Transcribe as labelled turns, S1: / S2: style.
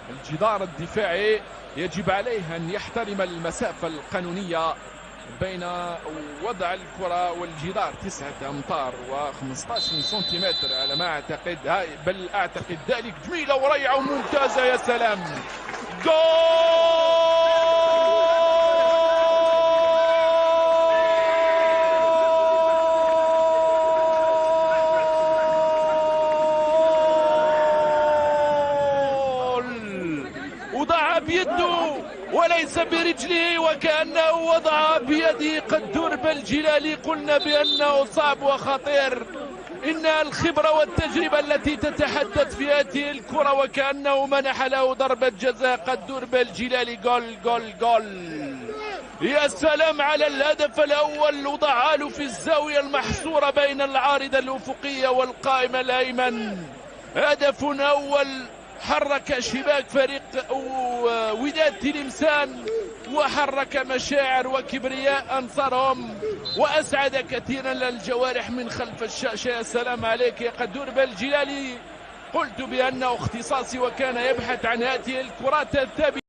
S1: الجدار الدفاعي يجب عليه أن يحترم المسافة القانونية بين وضع الكرة والجدار. 9 أمتار و15 سنتيمتر على ما أعتقد، بل أعتقد ذلك. جميلة وريعة وممتازة، يا سلام. جول! وضع بيده وليس برجله، وكأنه وضع بيده. قدور بالجلالي قلنا بأنه صعب وخطير. إن الخبرة والتجربة التي تتحدث في هذه الكرة، وكأنه منح له ضربة جزاء. قدور بالجلالي. جول جول جول! يا سلام على الهدف الأول. وضعها له في الزاوية المحصورة بين العارضة الأفقية والقائمة الأيمن. هدف أول حرك شباك فريق وداد تلمسان، وحرك مشاعر وكبرياء أنصارهم، وأسعد كثيرا للجوارح من خلف الشاشة. يا سلام عليك يا قدور بالجلالي. قلت بأنه اختصاصي، وكان يبحث عن هذه الكرات الثابتة.